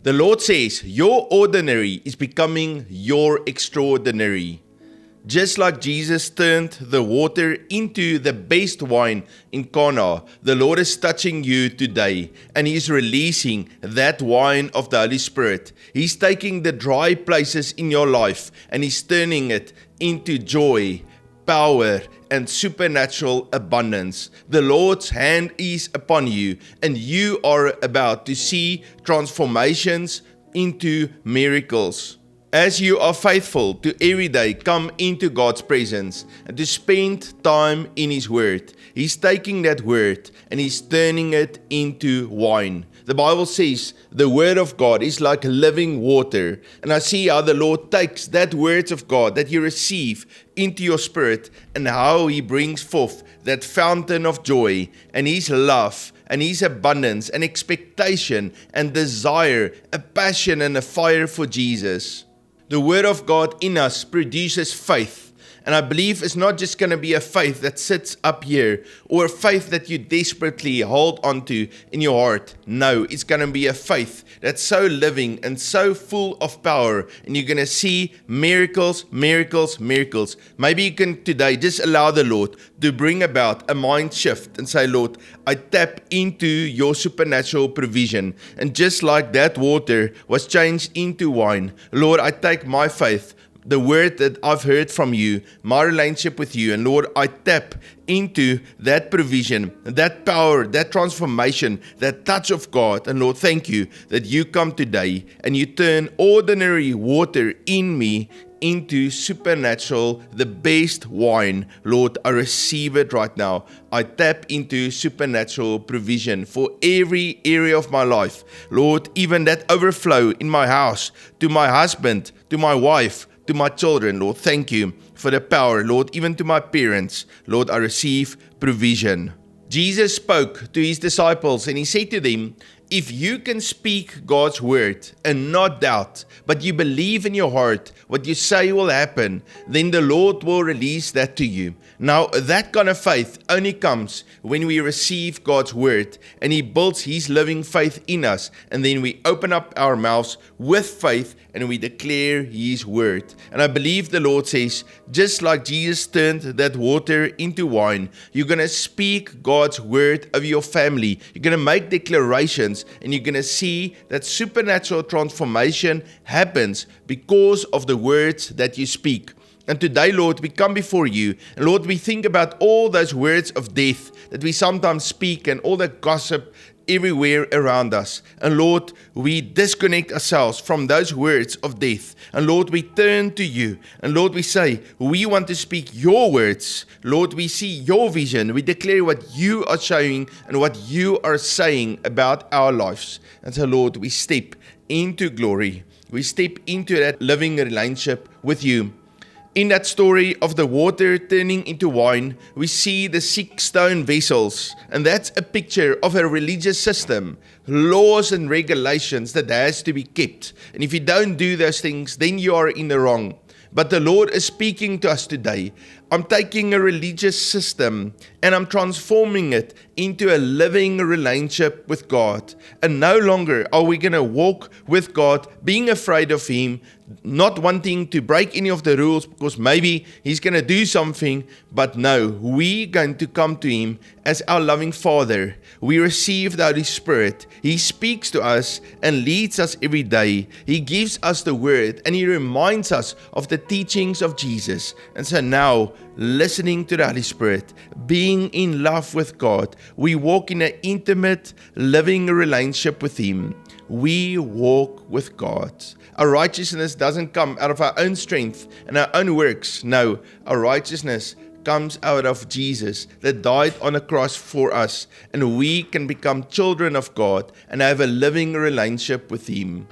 The Lord says, your ordinary is becoming your extraordinary. Just like Jesus turned the water into the best wine in Cana, the Lord is touching you today and He's releasing that wine of the Holy Spirit. He's taking the dry places in your life and He's turning it into joy, power, and supernatural abundance. The Lord's hand is upon you and you are about to see transformations into miracles. As you are faithful to every day come into God's presence and to spend time in His Word, He's taking that Word and He's turning it into wine. The Bible says the Word of God is like living water. And I see how the Lord takes that Word of God that you receive into your spirit and how He brings forth that fountain of joy and His love and His abundance and expectation and desire, a passion and a fire for Jesus. The Word of God in us produces faith. And I believe it's not just going to be a faith that sits up here or a faith that you desperately hold onto in your heart. No, it's going to be a faith that's so living and so full of power. And you're going to see miracles, miracles, miracles. Maybe you can today just allow the Lord to bring about a mind shift and say, Lord, I tap into your supernatural provision. And just like that water was changed into wine, Lord, I take my faith, the word that I've heard from you, my relationship with you, and Lord, I tap into that provision, that power, that transformation, that touch of God. And Lord, thank you that you come today and you turn ordinary water in me into supernatural, the best wine. Lord, I receive it right now. I tap into supernatural provision for every area of my life. Lord, even that overflow in my house, to my husband, to my wife, to my children, Lord, thank you for the power, Lord, even to my parents. Lord, I receive provision. Jesus spoke to His disciples and He said to them, if you can speak God's word and not doubt, but you believe in your heart what you say will happen, then the Lord will release that to you. Now, that kind of faith only comes when we receive God's word and He builds His living faith in us. And then we open up our mouths with faith and we declare His word. And I believe the Lord says, just like Jesus turned that water into wine, you're going to speak God's word over your family. You're going to make declarations and you're going to see that supernatural transformation happens because of the words that you speak. And today, Lord, we come before you. And Lord, we think about all those words of death that we sometimes speak and all the gossip everywhere around us. And Lord, we disconnect ourselves from those words of death. And Lord, we turn to you. And Lord, we say, we want to speak your words. Lord, we see your vision. We declare what you are showing and what you are saying about our lives. And so, Lord, we step into glory. We step into that living relationship with you. In that story of the water turning into wine, we see the 6 stone vessels, and that's a picture of a religious system, laws and regulations that has to be kept. And if you don't do those things, then you are in the wrong. But the Lord is speaking to us today. I'm taking a religious system and I'm transforming it into a living relationship with God. And no longer are we going to walk with God being afraid of Him, not wanting to break any of the rules because maybe He's going to do something. But no, we're going to come to Him as our loving Father. We receive the Holy Spirit. He speaks to us and leads us every day. He gives us the word and He reminds us of the teachings of Jesus. And so now, listening to the Holy Spirit, being in love with God, we walk in an intimate, living relationship with Him. We walk with God. Our righteousness doesn't come out of our own strength and our own works. No, our righteousness comes out of Jesus that died on the cross for us, and we can become children of God and have a living relationship with Him.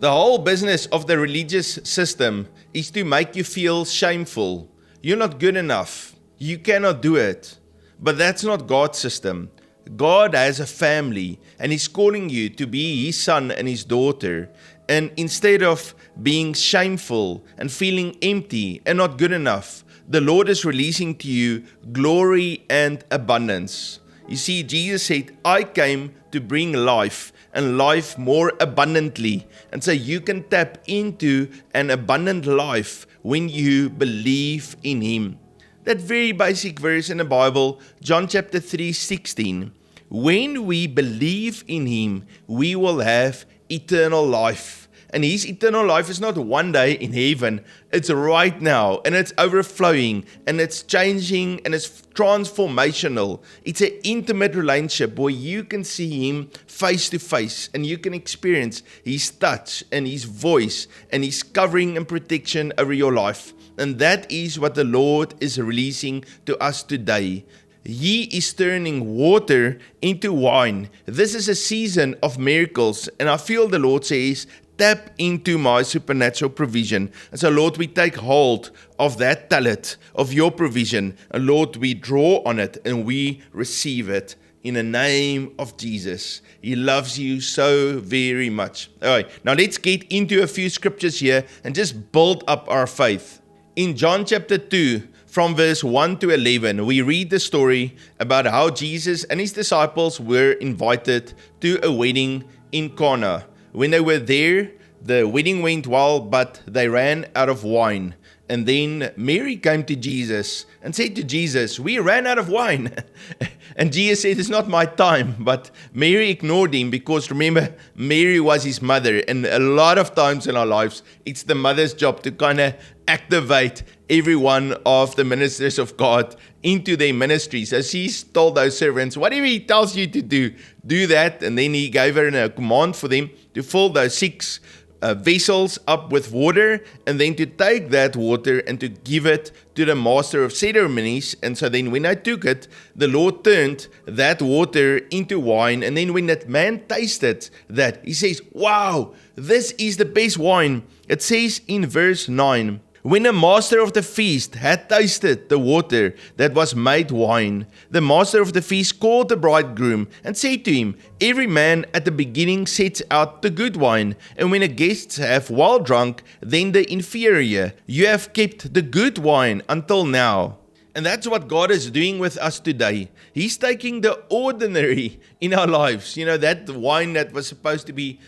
The whole business of the religious system is to make you feel shameful. You're not good enough. You cannot do it. But that's not God's system. God has a family and He's calling you to be His son and His daughter. And instead of being shameful and feeling empty and not good enough, the Lord is releasing to you glory and abundance. You see, Jesus said, I came to bring life and life more abundantly. And so you can tap into an abundant life when you believe in Him. That very basic verse in the Bible, John chapter 3:16. When we believe in Him, we will have eternal life. And His eternal life is not one day in heaven. It's right now, and it's overflowing, and it's changing, and it's transformational. It's an intimate relationship where you can see Him face to face, and you can experience His touch and His voice and His covering and protection over your life. And that is what the Lord is releasing to us today. He is turning water into wine. This is a season of miracles, and I feel the Lord says, tap into my supernatural provision. And so, Lord, we take hold of that talent, of your provision. And Lord, we draw on it and we receive it in the name of Jesus. He loves you so very much. All right, now let's get into a few scriptures here and just build up our faith. In John chapter 2, from verse 1 to 11, we read the story about how Jesus and His disciples were invited to a wedding in Cana. When they were there, the wedding went well, but they ran out of wine. And then Mary came to Jesus and said to Jesus, we ran out of wine. And Jesus said, it's not my time. But Mary ignored Him because remember, Mary was His mother. And a lot of times in our lives, it's the mother's job to kind of activate every one of the ministers of God into their ministry. So she told those servants, whatever He tells you to do, do that. And then He gave her a command for them to fill those 6 vessels up with water, and then to take that water and to give it to the master of ceremonies. And so then when I took it, the Lord turned that water into wine. And then when that man tasted that, he says, wow, this is the best wine. It says in verse 9, when the master of the feast had tasted the water that was made wine, the master of the feast called the bridegroom and said to him, every man at the beginning sets out the good wine, and when the guests have well drunk, then the inferior. You have kept the good wine until now. And that's what God is doing with us today. He's taking the ordinary in our lives. You know, that wine that was supposed to be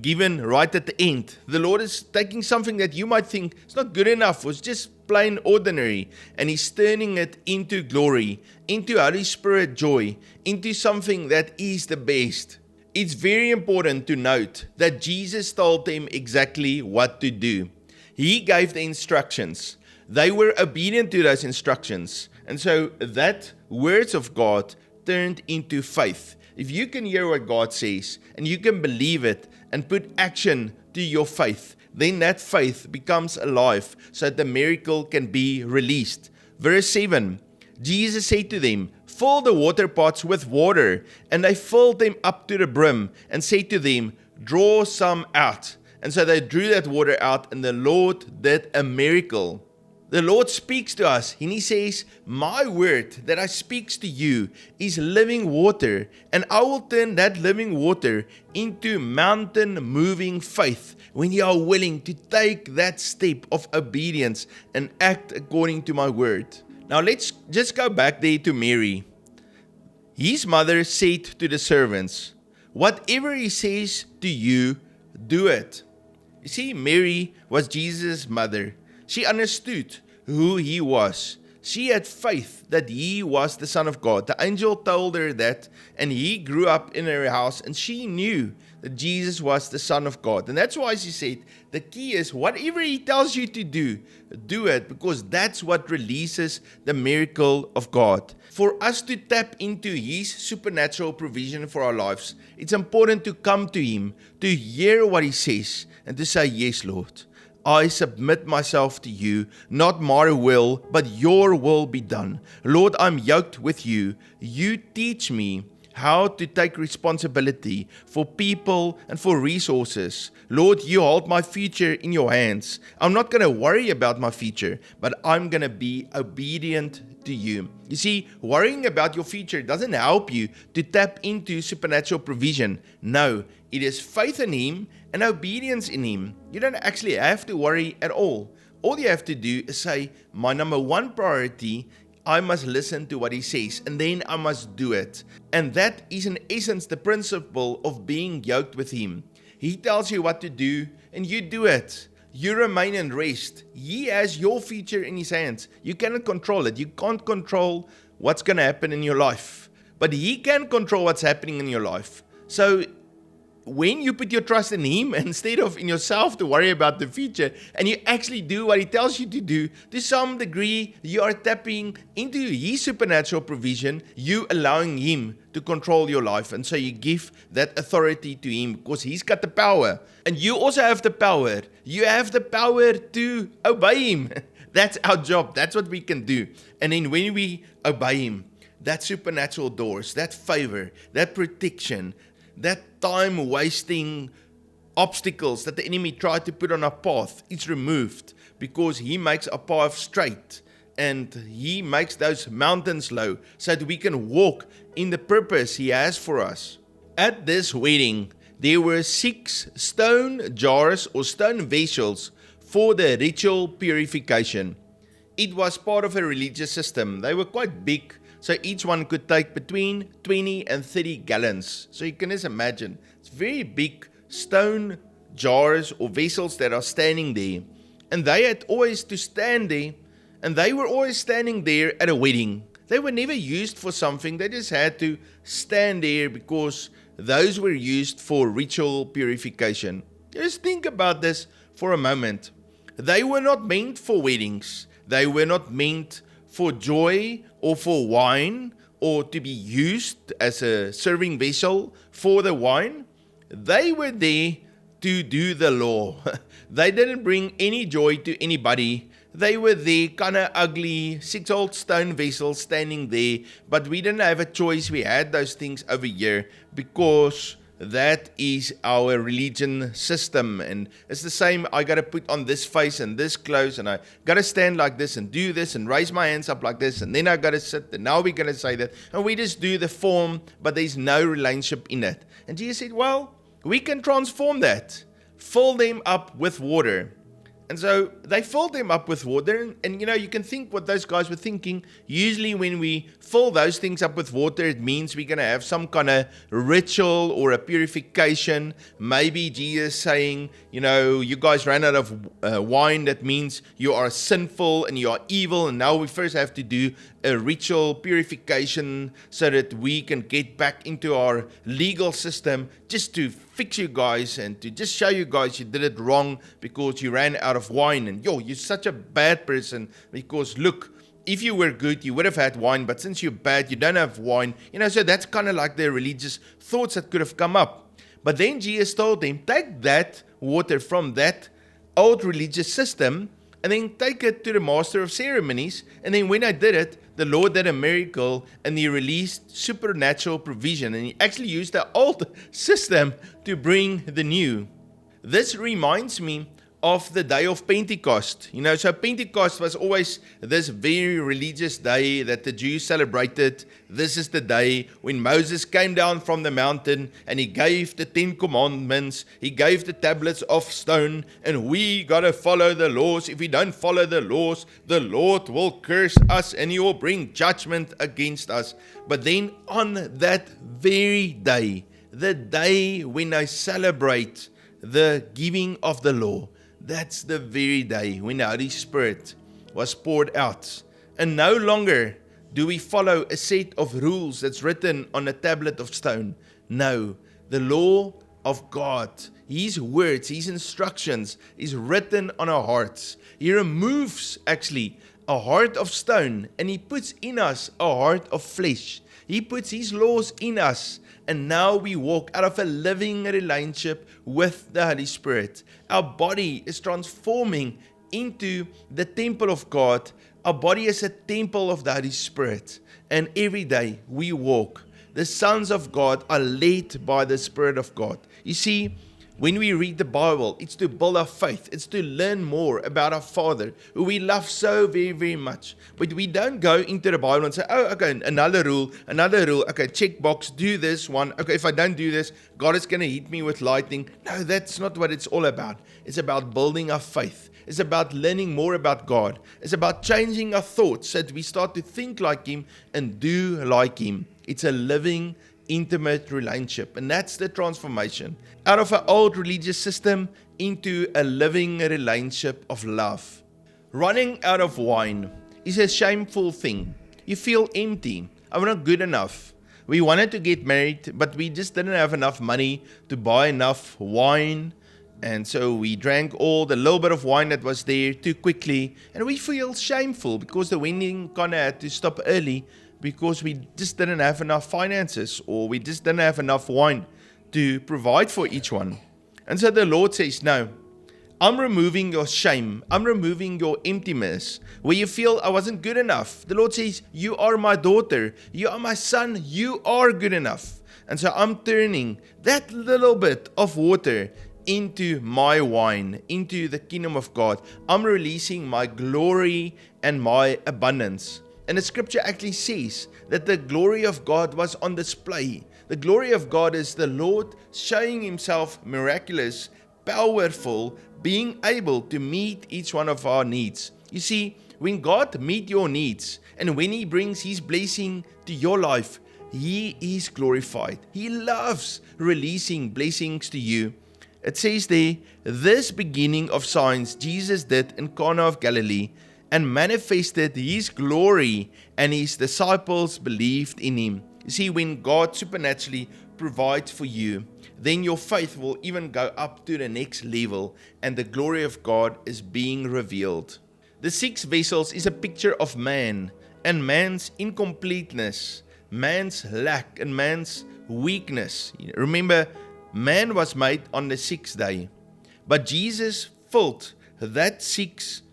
given right at the end. The Lord is taking something that you might think it's not good enough, was just plain ordinary, and He's turning it into glory, into Holy Spirit joy, into something that is the best. It's very important to note that Jesus told them exactly what to do. He gave the instructions. They were obedient to those instructions. And so that words of God turned into faith. If you can hear what God says and you can believe it and put action to your faith, then that faith becomes alive so that the miracle can be released. Verse 7, Jesus said to them, fill the water pots with water. And they filled them up to the brim and said to them, draw some out. And so they drew that water out, and the Lord did a miracle. The Lord speaks to us and He says, my word that I speaks to you is living water, and I will turn that living water into mountain moving faith when you are willing to take that step of obedience and act according to my word. Now let's just go back there to Mary. His mother said to the servants, whatever He says to you, do it. You see, Mary was Jesus' mother. She understood who He was. She had faith that He was the Son of God. The angel told her that, and He grew up in her house, and she knew that Jesus was the Son of God. And that's why she said, the key is whatever He tells you to do, do it, because that's what releases the miracle of God. For us to tap into His supernatural provision for our lives, it's important to come to Him, to hear what He says, and to say, yes, Lord. I submit myself to you, not my will, but your will be done. Lord, I'm yoked with you. You teach me how to take responsibility for people and for resources. Lord, you hold my future in your hands. I'm not going to worry about my future, but I'm going to be obedient to you. You see, worrying about your future doesn't help you to tap into supernatural provision. No, it is faith in Him and obedience in Him. You don't actually have to worry at all. All you have to do is say, my number one priority, I must listen to what he says, and then I must do it. And that is in essence the principle of being yoked with him. He tells you what to do, and you do it. You remain and rest. He has your future in his hands. You cannot control it. You can't control what's going to happen in your life. But he can control what's happening in your life. So when you put your trust in him instead of in yourself to worry about the future, and you actually do what he tells you to do, to some degree you are tapping into his supernatural provision, you allowing him to control your life. And so you give that authority to him because he's got the power. And you also have the power. You have the power to obey him. That's our job. That's what we can do. And then when we obey him, that supernatural doors, that favor, that protection, that time-wasting obstacles that the enemy tried to put on our path, it's removed because he makes our path straight and he makes those mountains low so that we can walk in the purpose he has for us. At this wedding, there were 6 stone jars or stone vessels for the ritual purification. It was part of a religious system. They were quite big, so each one could take between 20 and 30 gallons. So you can just imagine, it's very big stone jars or vessels that are standing there. And they had always to stand there, and they were always standing there at a wedding. They were never used for something, they just had to stand there because those were used for ritual purification. Just think about this for a moment. They were not meant for weddings. They were not meant for joy or for wine or to be used as a serving vessel for the wine. They were there to do the law. They didn't bring any joy to anybody. They were there, kind of ugly, 6 old stone vessels standing there, but we didn't have a choice. We had those things over here because that is our religion system. And it's the same. I got to put on this face and this clothes, and I got to stand like this and do this and raise my hands up like this, and then I got to sit, and now we're going to say that. And we just do the form, but there's no relationship in it. And Jesus said, well, we can transform that. Fill them up with water. And so they filled them up with water, and you can think what those guys were thinking. Usually when we fill those things up with water, it means we're going to have some kind of ritual or a purification. Maybe Jesus saying, you guys ran out of wine. That means you are sinful and you are evil, and now we first have to do a ritual purification so that we can get back into our legal system just to fix you guys and to just show you guys you did it wrong because you ran out of wine, and you're such a bad person because look, if you were good you would have had wine, but since you're bad you don't have wine. So that's kind of like the religious thoughts that could have come up. But then Jesus told them, take that water from that old religious system and then take it to the master of ceremonies. And then when I did it, the Lord did a miracle and he released supernatural provision. And he actually used the old system to bring the new. This reminds me of the day of Pentecost. So Pentecost was always this very religious day that the Jews celebrated. This is the day when Moses came down from the mountain and he gave the 10 commandments. He gave the tablets of stone, and we got to follow the laws. If we don't follow the laws, the Lord will curse us and he will bring judgment against us. But then on that very day, the day when I celebrate the giving of the law, that's the very day when the Holy Spirit was poured out. And no longer do we follow a set of rules that's written on a tablet of stone. No, the law of God, His words, His instructions is written on our hearts. He removes actually a heart of stone and He puts in us a heart of flesh. He puts His laws in us. And now we walk out of a living relationship with the Holy Spirit. Our body is transforming into the temple of God. Our body is a temple of the Holy Spirit. And every day we walk. The sons of God are led by the Spirit of God. You see, When we read the Bible, it's to build our faith. It's to learn more about our Father, who we love so very, very much. But we don't go into the Bible and say, oh, okay, another rule. Okay, check box, do this one. Okay, if I don't do this, God is going to hit me with lightning. No, that's not what it's all about. It's about building our faith. It's about learning more about God. It's about changing our thoughts so that we start to think like Him and do like Him. It's a living, intimate relationship, and that's the transformation out of an old religious system into a living relationship of love. Running out of wine is a shameful thing. You feel empty. I'm not good enough. We wanted to get married, but we just didn't have enough money to buy enough wine, and so we drank all the little bit of wine that was there too quickly, and we feel shameful because the wedding kind of had to stop early because we just didn't have enough finances, or we just didn't have enough wine to provide for each one. And so the Lord says, no, I'm removing your shame. I'm removing your emptiness where you feel I wasn't good enough. The Lord says, you are my daughter. You are my son. You are good enough. And so I'm turning that little bit of water into my wine, into the kingdom of God. I'm releasing my glory and my abundance. And the scripture actually says that the glory of God was on display. The glory of God is the Lord showing Himself miraculous, powerful, being able to meet each one of our needs. You see, when God meets your needs and when He brings His blessing to your life, He is glorified. He loves releasing blessings to you. It says there, this beginning of signs Jesus did in Cana of Galilee and manifested His glory, and His disciples believed in Him. You see, when God supernaturally provides for you, then your faith will even go up to the next level, and the glory of God is being revealed. The 6 vessels is a picture of man and man's incompleteness, man's lack and man's weakness. Remember, man was made on the 6th day, but Jesus filled that 6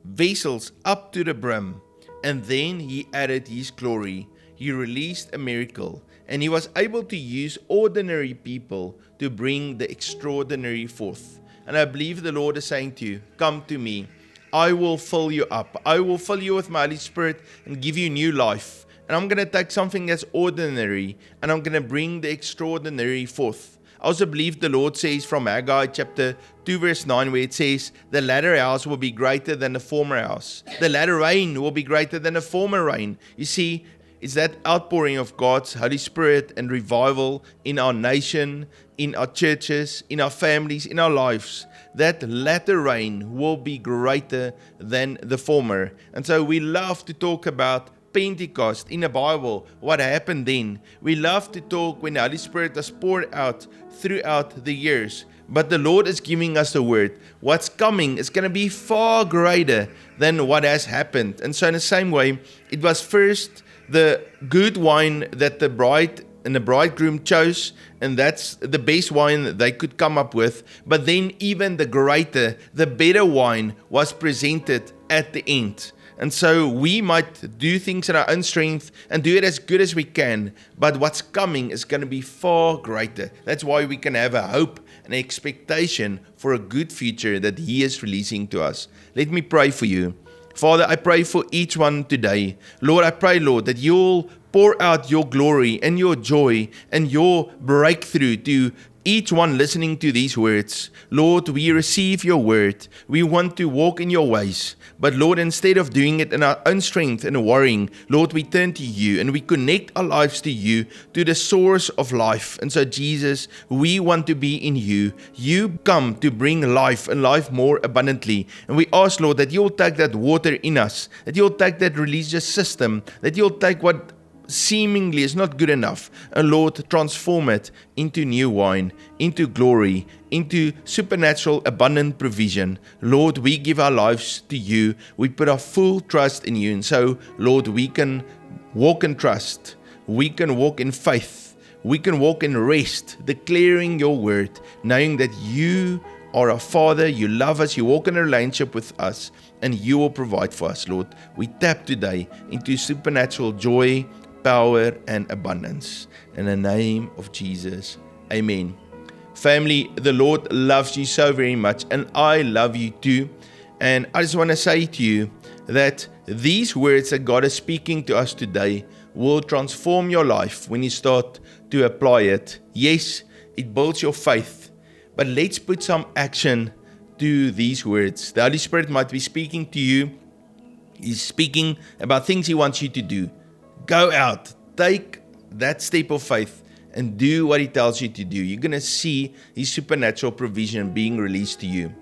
vessels up to the brim, and then He added His glory. He released a miracle, and He was able to use ordinary people to bring the extraordinary forth. And I believe the Lord is saying to you, come to me. I will fill you up. I will fill you with my Holy Spirit and give you new life. And I'm going to take something that's ordinary and I'm going to bring the extraordinary forth. I also believe the Lord says from Haggai chapter 2 verse 9, where it says, the latter house will be greater than the former house. The latter rain will be greater than the former rain. You see, it's that outpouring of God's Holy Spirit and revival in our nation, in our churches, in our families, in our lives. That latter rain will be greater than the former. And so we love to talk about Pentecost in the Bible, what happened then. We love to talk when the Holy Spirit was poured out throughout the years. But the Lord is giving us the word. What's coming is going to be far greater than what has happened. And so in the same way, it was first the good wine that the bride and the bridegroom chose, and that's the best wine that they could come up with. But then even the greater, the better wine was presented at the end. And so we might do things in our own strength and do it as good as we can, but what's coming is going to be far greater. That's why we can have a hope and expectation for a good future that He is releasing to us. Let me pray for you. Father, I pray for each one today. Lord, I pray, Lord, that You'll pour out Your glory and Your joy and Your breakthrough to each one listening to these words. Lord, we receive Your word. We want to walk in Your ways. But Lord, instead of doing it in our own strength and worrying, Lord, we turn to You and we connect our lives to You, to the source of life. And so Jesus, we want to be in You. You come to bring life and life more abundantly. And we ask, Lord, that You'll take that water in us, that You'll take that religious system, that You'll take what seemingly is not good enough, and Lord, transform it into new wine, into glory, into supernatural abundant provision. Lord, we give our lives to You. We put our full trust in You. And so, Lord, we can walk in trust. We can walk in faith. We can walk in rest, declaring Your word, knowing that You are our Father, You love us, You walk in a relationship with us, and You will provide for us, Lord. We tap today into supernatural joy, power, and abundance. In the name of Jesus, amen. Family, the Lord loves you so very much, and I love you too. And I just want to say to you that these words that God is speaking to us today will transform your life when you start to apply it. Yes, it builds your faith, but let's put some action to these words. The Holy Spirit might be speaking to you. He's speaking about things He wants you to do. Go out, take that step of faith, and do what He tells you to do. You're going to see His supernatural provision being released to you.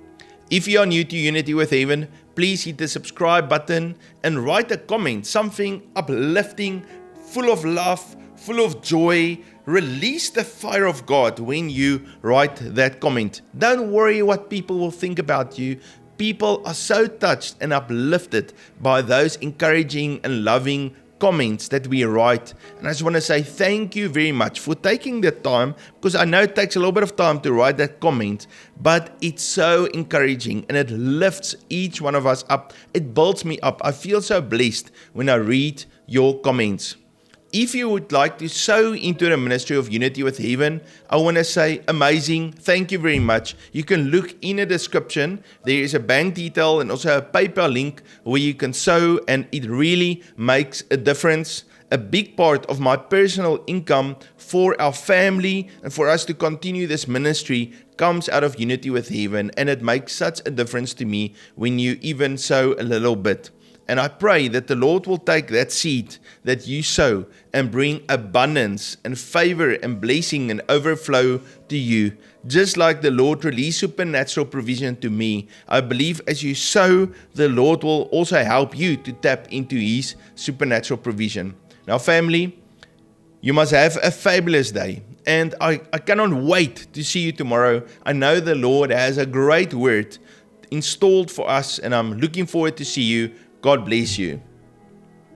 If you are new to Unity with Heaven, please hit the subscribe button and write a comment, something uplifting, full of love, full of joy. Release the fire of God when you write that comment. Don't worry what people will think about you. People are so touched and uplifted by those encouraging and loving comments that we write. And I just want to say thank you very much for taking the time, because I know it takes a little bit of time to write that comment, but it's so encouraging and it lifts each one of us up. It builds me up. I feel so blessed when I read your comments. If you would like to sow into the ministry of Unity with Heaven, I want to say amazing. Thank you very much. You can look in the description. There is a bank detail and also a PayPal link where you can sow, and it really makes a difference. A big part of my personal income for our family and for us to continue this ministry comes out of Unity with Heaven, and it makes such a difference to me when you even sow a little bit. And I pray that the Lord will take that seed that you sow and bring abundance and favor and blessing and overflow to you. Just like the Lord released supernatural provision to me, I believe as you sow, the Lord will also help you to tap into His supernatural provision. Now, family, you must have a fabulous day. And I cannot wait to see you tomorrow. I know the Lord has a great word installed for us, and I'm looking forward to see you. God bless you.